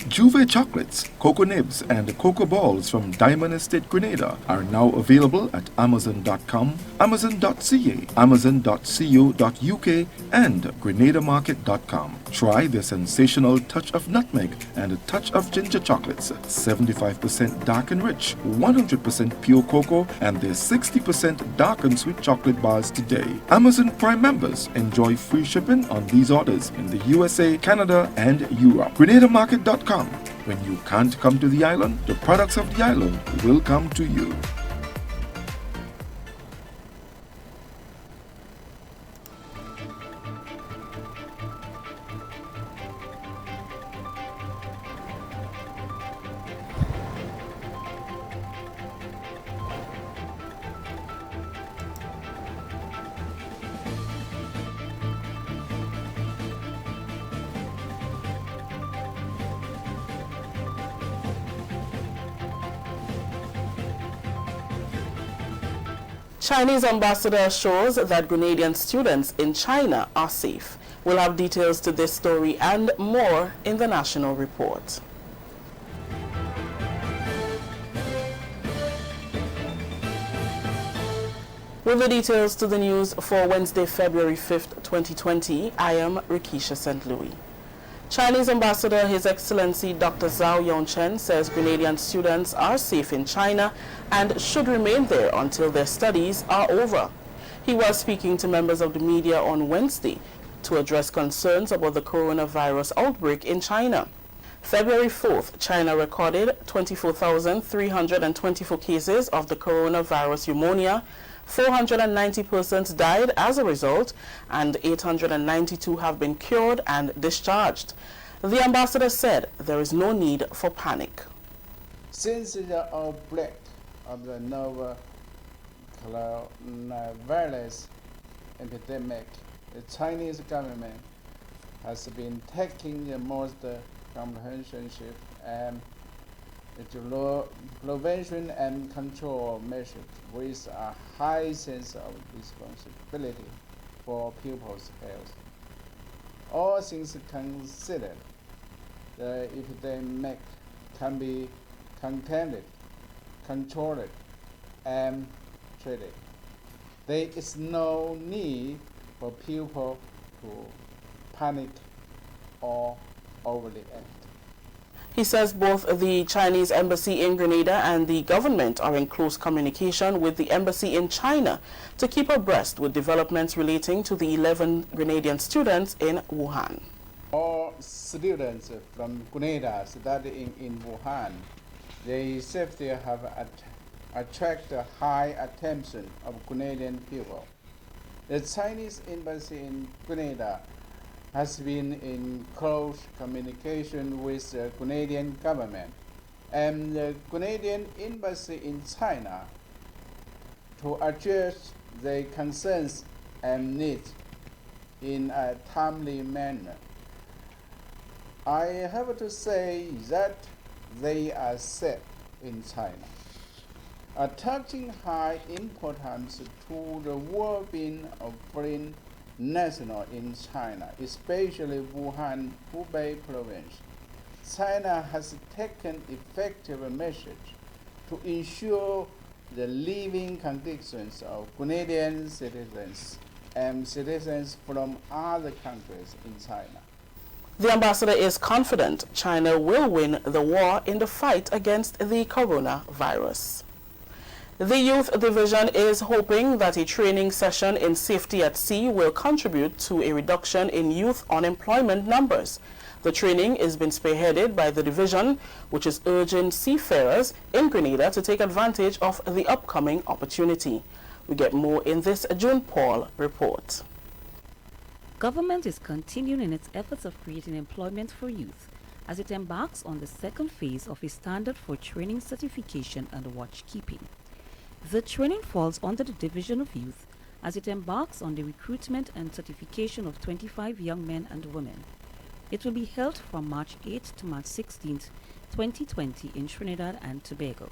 Juve chocolates, cocoa nibs, and cocoa balls from Diamond Estate Grenada are now available at Amazon.com, Amazon.ca, Amazon.co.uk, and GrenadaMarket.com. Try the sensational touch of nutmeg and a touch of ginger chocolates, 75% dark and rich, 100% pure cocoa, and their 60% dark and sweet chocolate bars today. Amazon Prime members enjoy free shipping on these orders in the USA, Canada, and Europe. GrenadaMarket.com. When you can't come to the island, the products of the island will come to you. Chinese ambassador assures that Grenadian students in China are safe. We'll have details to this story and more in the national report. With the details to the news for Wednesday, February 5th, 2020, I am Rikisha St. Louis. Chinese Ambassador His Excellency Dr. Zhao Yongchen says Grenadian students are safe in China and should remain there until their studies are over. He was speaking to members of the media on Wednesday to address concerns about the coronavirus outbreak in China. February 4th, China recorded 24,324 cases of the coronavirus pneumonia. 490 persons died as a result, and 892 have been cured and discharged. The ambassador said there is no need for panic. Since the outbreak of the novel coronavirus epidemic, the Chinese government has been taking the most comprehensive and prevention and control measures with a high sense of responsibility for people's health. All things considered, the epidemic can be contained, controlled, and treated. There is no need for people to panic or overreact. He says both the Chinese embassy in Grenada and the government are in close communication with the embassy in China to keep abreast with developments relating to the 11 Grenadian students in Wuhan. All students from Grenada studying in Wuhan, their safety have attracted high attention of Grenadian people. The Chinese embassy in Grenada has been in close communication with the Grenadian government and the Grenadian embassy in China to address their concerns and needs in a timely manner. I have to say that they are safe in China, attaching high importance to the well-being of foreign nationals in China, especially Wuhan, Hubei province. China has taken effective measures to ensure the living conditions of Grenadian citizens and citizens from other countries in China. The ambassador is confident China will win the war in the fight against the coronavirus. The Youth Division is hoping that a training session in safety at sea will contribute to a reduction in youth unemployment numbers. The training is being spearheaded by the division, which is urging seafarers in Grenada to take advantage of the upcoming opportunity. We get more in this June Paul report. Government is continuing in its efforts of creating employment for youth as it embarks on the second phase of a standard for training certification and watchkeeping. The training falls under the Division of Youth as it embarks on the recruitment and certification of 25 young men and women. It will be held from March 8th to March 16th, 2020 in Trinidad and Tobago.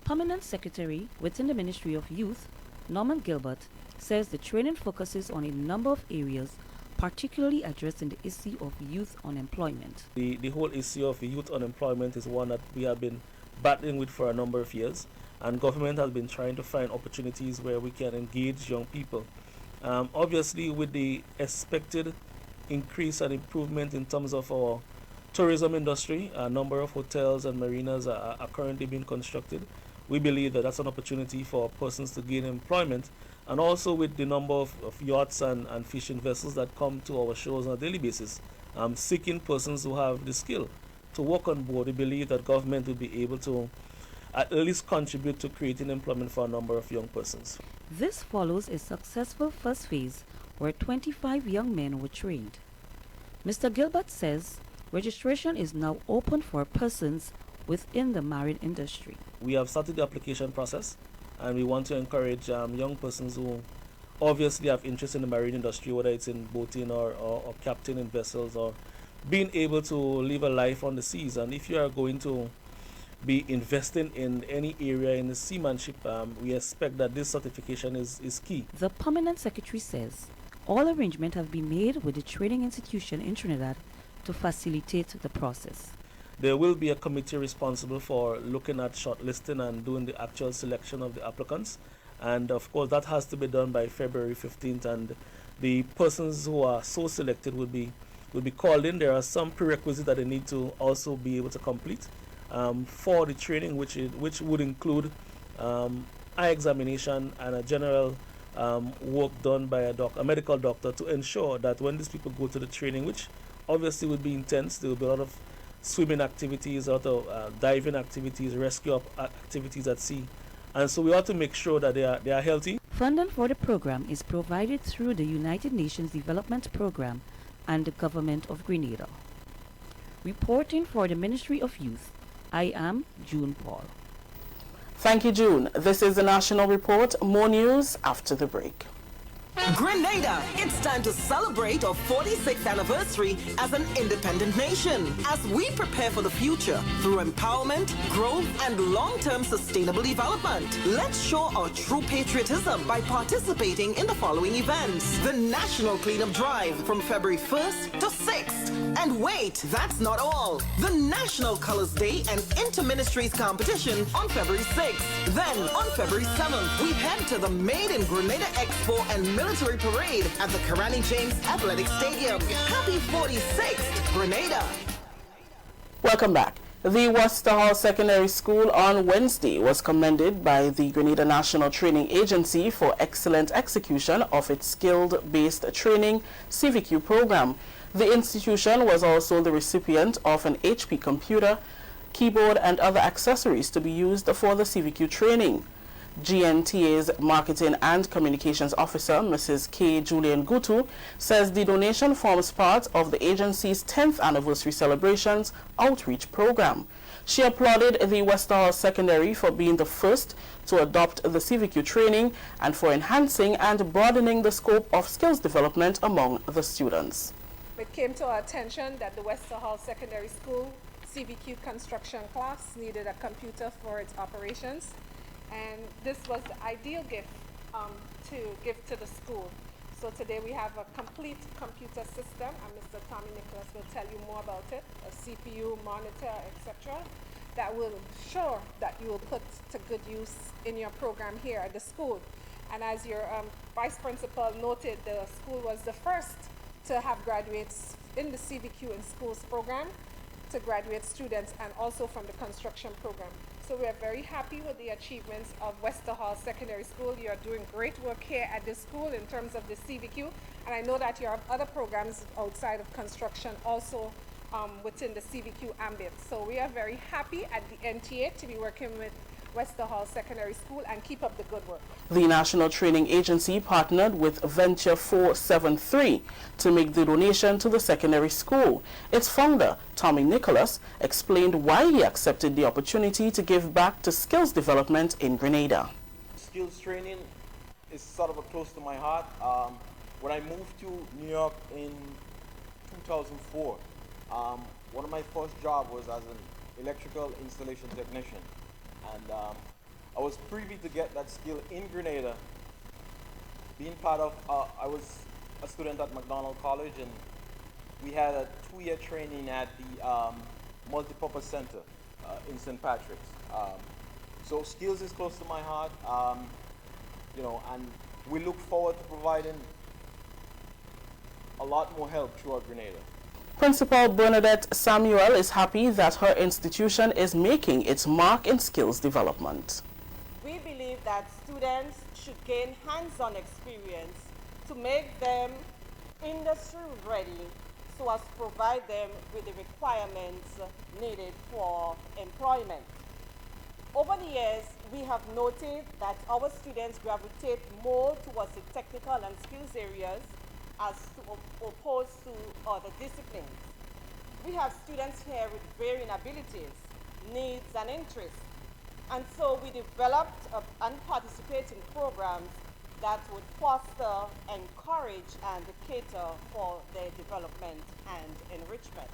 Permanent Secretary within the Ministry of Youth, Norman Gilbert, says the training focuses on a number of areas, particularly addressing the issue of youth unemployment. The whole issue of youth unemployment is one that we have been battling with for a number of years, and government has been trying to find opportunities where we can engage young people. Obviously, with the expected increase and improvement in terms of our tourism industry, a number of hotels and marinas are currently being constructed. We believe that that's an opportunity for persons to gain employment, and also with the number of yachts and fishing vessels that come to our shores on a daily basis, seeking persons who have the skill to work on board. We believe that government will be able to at least contribute to creating employment for a number of young persons. This follows a successful first phase where 25 young men were trained. Mr. Gilbert says registration is now open for persons within the marine industry. We have started the application process, and we want to encourage young persons who obviously have interest in the marine industry, whether it's in boating or captaining vessels or being able to live a life on the seas. And if you are going to be investing in any area in the seamanship, we expect that this certification is key. The Permanent Secretary says all arrangements have been made with the training institution in Trinidad to facilitate the process. There will be a committee responsible for looking at shortlisting and doing the actual selection of the applicants, and of course that has to be done by February 15th, and the persons who are so selected will be called in. There are some prerequisites that they need to also be able to complete for the training, which would include eye examination and a general work done by a medical doctor to ensure that when these people go to the training, which obviously would be intense, there will be a lot of swimming activities, a lot of diving activities, rescue activities at sea. And so we ought to make sure that they are healthy. Funding for the program is provided through the United Nations Development Program and the Government of Grenada. Reporting for the Ministry of Youth, I am June Paul. Thank you, June. This is the National Report. More news after the break. Grenada, it's time to celebrate our 46th anniversary as an independent nation. As we prepare for the future through empowerment, growth, and long-term sustainable development, let's show our true patriotism by participating in the following events. The National Cleanup Drive from February 1st to 6th. And wait, that's not all. The National Colors Day and Inter-Ministries competition on February 6th. Then, on February 7th, we head to the Made in Grenada Expo and Military Parade at the Karani James Athletic Stadium. Happy 46th, Grenada! Welcome back. The Worcester Hall Secondary School on Wednesday was commended by the Grenada National Training Agency for excellent execution of its skilled-based training CVQ program. The institution was also the recipient of an HP computer, keyboard, and other accessories to be used for the CVQ training. GNTA's Marketing and Communications Officer, Mrs. K. Julian Gutu, says the donation forms part of the agency's 10th anniversary celebrations outreach program. She applauded the Worcester Hall Secondary for being the first to adopt the CVQ training and for enhancing and broadening the scope of skills development among the students. It came to our attention that the Worcester Hall Secondary School CVQ construction class needed a computer for its operations. And this was the ideal gift to give to the school. So today we have a complete computer system, and Mr. Tommy Nicholas will tell you more about it, a CPU, monitor, etc., that will ensure that you will put to good use in your program here at the school. And as your vice principal noted, the school was the first to have graduates in the CVQ in schools program, to graduate students, and also from the construction program. So we are very happy with the achievements of Worcester Hall Secondary School. You are doing great work here at this school in terms of the CVQ, and I know that you have other programs outside of construction also within the CVQ ambit. So we are very happy at the NTA to be working with Worcester Hall Secondary School, and keep up the good work. The National Training Agency partnered with Venture 473 to make the donation to the secondary school. Its founder, Tommy Nicholas, explained why he accepted the opportunity to give back to skills development in Grenada. Skills training is sort of close to my heart. When I moved to New York in 2004, one of my first jobs was as an electrical installation technician. And I was privy to get that skill in Grenada. Being part of, I was a student at McDonald College, and we had a 2-year training at the Multipurpose Center in St. Patrick's. So skills is close to my heart, you know, and we look forward to providing a lot more help throughout Grenada. Principal Bernadette Samuel is happy that her institution is making its mark in skills development. We believe that students should gain hands-on experience to make them industry ready so as to provide them with the requirements needed for employment. Over the years, we have noted that our students gravitate more towards the technical and skills areas as opposed to other disciplines. We have students here with varying abilities, needs, and interests. And so we developed and participate in programs that would foster, encourage, and cater for their development and enrichment.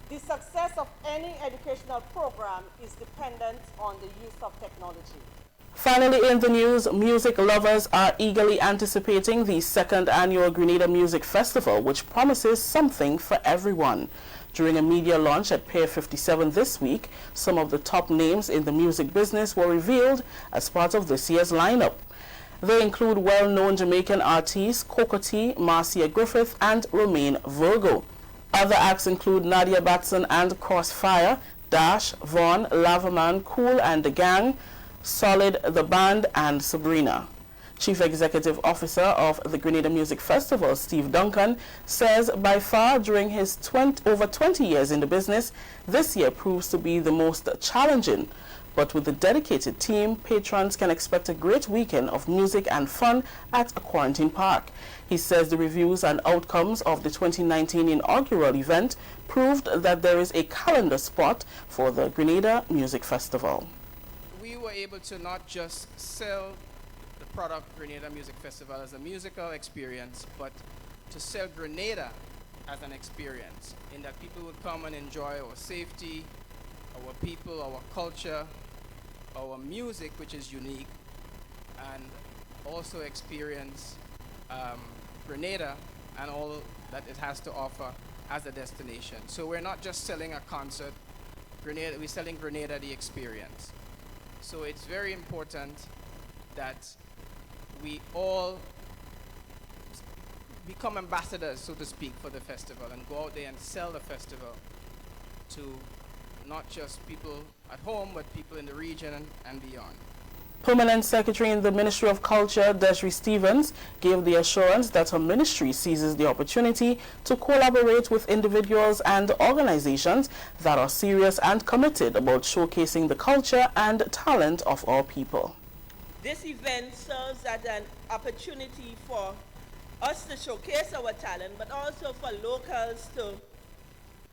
The success of any educational program is dependent on the use of technology. Finally in the news, music lovers are eagerly anticipating the 2nd annual Grenada Music Festival, which promises something for everyone. During a media launch at Pier 57 this week, some of the top names in the music business were revealed as part of this year's lineup. They include well-known Jamaican artists Cocotte, Marcia Griffith, and Romain Virgo. Other acts include Nadia Batson and Crossfire, Dash, Vaughn, Lavaman, Cool and the Gang, Solid, the Band, and Sabrina. Chief Executive Officer of the Grenada Music Festival, Steve Duncan, says by far during his over 20 years in the business, this year proves to be the most challenging. But with a dedicated team, patrons can expect a great weekend of music and fun at a quarantine park. He says the reviews and outcomes of the 2019 inaugural event proved that there is a calendar spot for the Grenada Music Festival. We were able to not just sell the product Grenada Music Festival as a musical experience, but to sell Grenada as an experience, in that people would come and enjoy our safety, our people, our culture, our music, which is unique, and also experience Grenada and all that it has to offer as a destination. So we're not just selling a concert, Grenada, we're selling Grenada the experience. So it's very important that we all become ambassadors, so to speak, for the festival and go out there and sell the festival to not just people at home, but people in the region and beyond. Permanent Secretary in the Ministry of Culture, Desiree Stevens, gave the assurance that her ministry seizes the opportunity to collaborate with individuals and organizations that are serious and committed about showcasing the culture and talent of our people. This event serves as an opportunity for us to showcase our talent, but also for locals to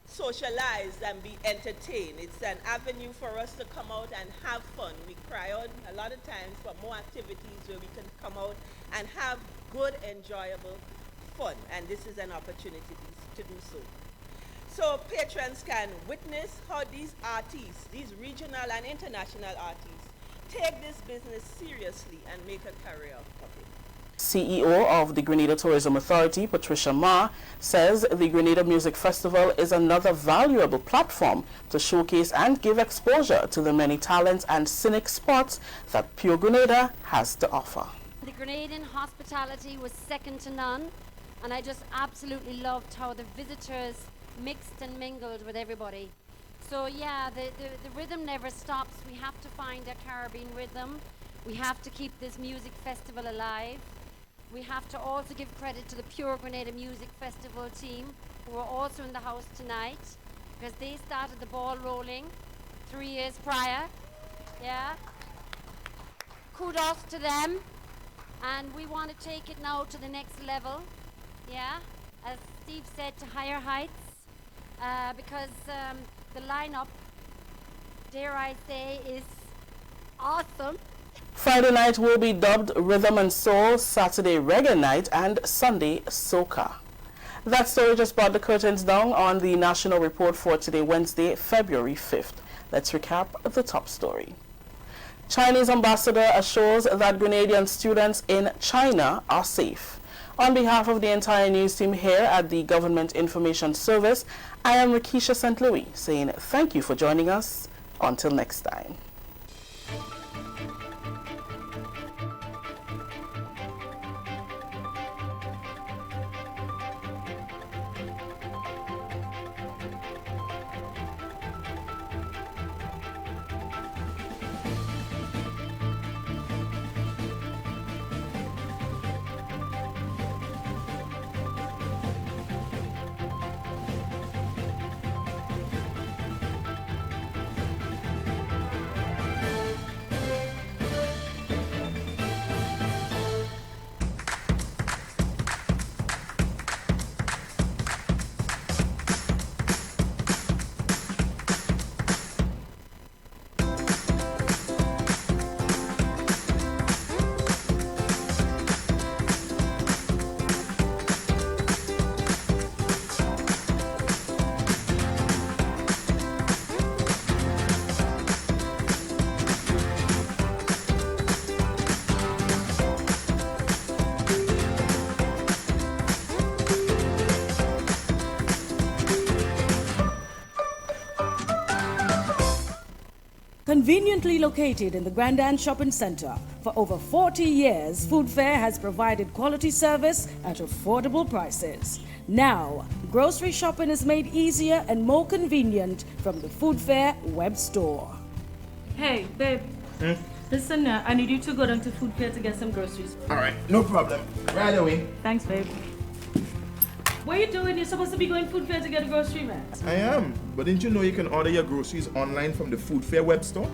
socialize and be entertained. It's an avenue for us to come out and have fun. We cry out a lot of times for more activities where we can come out and have good, enjoyable fun, and this is an opportunity to do so. So patrons can witness how these artists, these regional and international artists, take this business seriously and make a career of it. CEO of the Grenada Tourism Authority, Patricia Ma, says the Grenada Music Festival is another valuable platform to showcase and give exposure to the many talents and scenic spots that pure Grenada has to offer. The Grenadian hospitality was second to none, and I just absolutely loved how the visitors mixed and mingled with everybody. So yeah, the rhythm never stops. We have to find a Caribbean rhythm. We have to keep this music festival alive. We have to also give credit to the Pure Grenada Music Festival team, who are also in the house tonight, because they started the ball rolling 3 years prior. Yeah. Kudos to them. And we want to take it now to the next level. Yeah. As Steve said, to higher heights, because the lineup, dare I say, is awesome. Friday night will be dubbed Rhythm and Soul, Saturday Reggae Night, and Sunday Soca. That story just brought the curtains down on the national report for today, Wednesday, February 5th. Let's recap the top story. Chinese ambassador assures that Grenadian students in China are safe. On behalf of the entire news team here at the Government Information Service, I am Rikisha St. Louis, saying thank you for joining us. Until next time. Conveniently located in the Grandin Shopping Center, for over 40 years, Food Fair has provided quality service at affordable prices. Now, grocery shopping is made easier and more convenient from the Food Fair web store. Hey, babe. Listen, I need you to go down to Food Fair to get some groceries. All right, no problem. Right away. Thanks, babe. What are you doing? You're supposed to be going Food Fair to get a grocery, man. I am, but didn't you know you can order your groceries online from the Food Fair web store?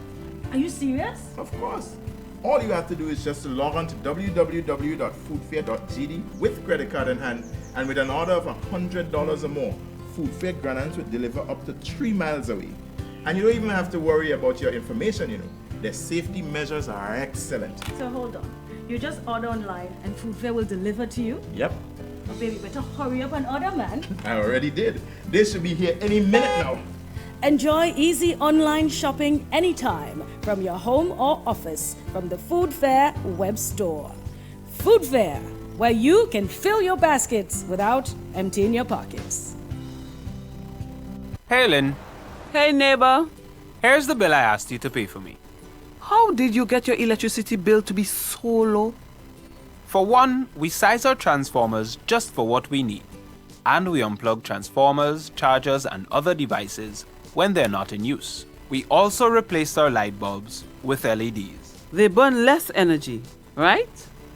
Are you serious? Of course. All you have to do is just to log on to www.foodfair.gd with credit card in hand, and with an order of $100 or more, Food Fair Grenadans will deliver up to 3 miles away. And you don't even have to worry about your information, you know. Their safety measures are excellent. So hold on. You just order online and Food Fair will deliver to you? Yep. Oh, baby, better hurry up and order, man. I already did. They should be here any minute now. Enjoy easy online shopping anytime from your home or office from the Food Fair web store. Food Fair, where you can fill your baskets without emptying your pockets. Hey, Lynn. Hey, neighbor. Here's the bill I asked you to pay for me. How did you get your electricity bill to be so low? For one, we size our transformers just for what we need. And we unplug transformers, chargers, and other devices when they're not in use. We also replaced our light bulbs with LEDs. They burn less energy, right?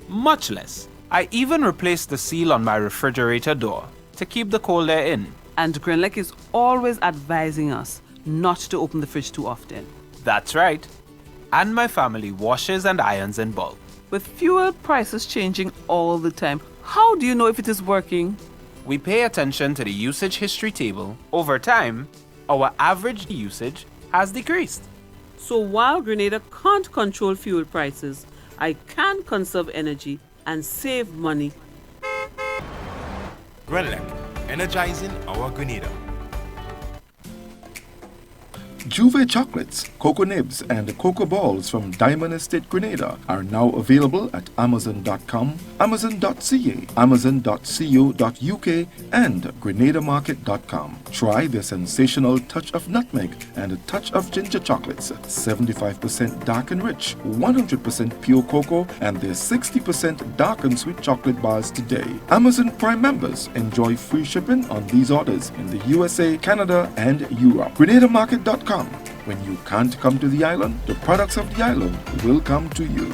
Much less. I even replaced the seal on my refrigerator door to keep the cold air in. And Grenlec is always advising us not to open the fridge too often. That's right. And my family washes and irons in bulk. With fuel prices changing all the time, how do you know if it is working? We pay attention to the usage history table. Over time, our average usage has decreased. So while Grenada can't control fuel prices, I can conserve energy and save money. Grenlec, energizing our Grenada. Juve chocolates, cocoa nibs, and cocoa balls from Diamond Estate Grenada are now available at Amazon.com, Amazon.ca, Amazon.co.uk, and GrenadaMarket.com. Try their sensational touch of nutmeg and a touch of ginger chocolates, 75% dark and rich, 100% pure cocoa, and their 60% dark and sweet chocolate bars today. Amazon Prime members enjoy free shipping on these orders in the USA, Canada, and Europe. GrenadaMarket.com. When you can't come to the island, the products of the island will come to you.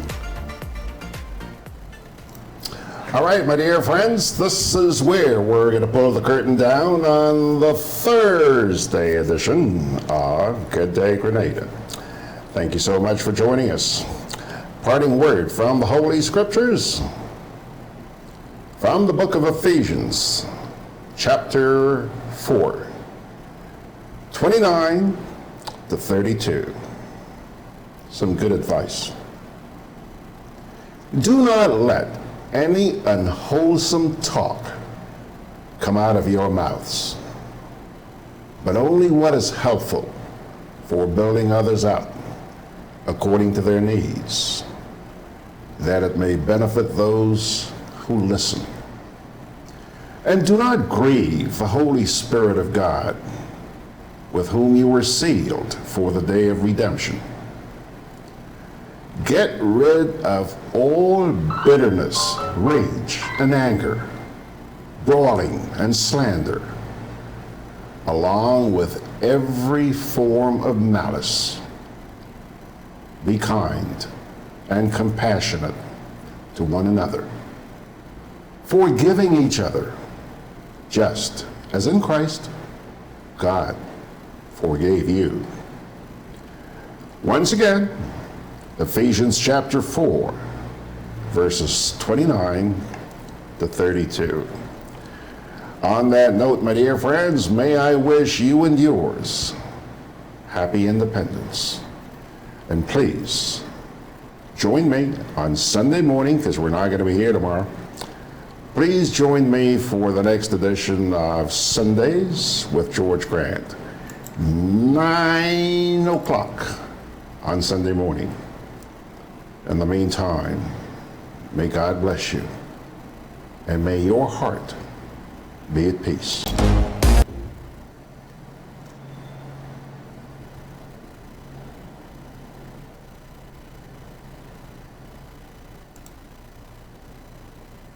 All right, my dear friends, this is where we're going to pull the curtain down on the Thursday edition of Gudday Grenada. Thank you so much for joining us. Parting word from the Holy Scriptures, from the book of Ephesians, chapter 4, 29 to 32. Some good advice. Do not let any unwholesome talk come out of your mouths, but only what is helpful for building others up according to their needs, that it may benefit those who listen. And do not grieve the Holy Spirit of God, with whom you were sealed for the day of redemption. Get rid of all bitterness, rage, and anger, brawling and slander, along with every form of malice. Be kind and compassionate to one another, forgiving each other, just as in Christ God forgave you. Once again, Ephesians chapter 4, verses 29 to 32. On that note, my dear friends, may I wish you and yours happy independence. And please join me on Sunday morning, because we're not going to be here tomorrow. Please join me for the next edition of Sundays with George Grant. 9 o'clock on Sunday morning. In the meantime, may God bless you, and may your heart be at peace.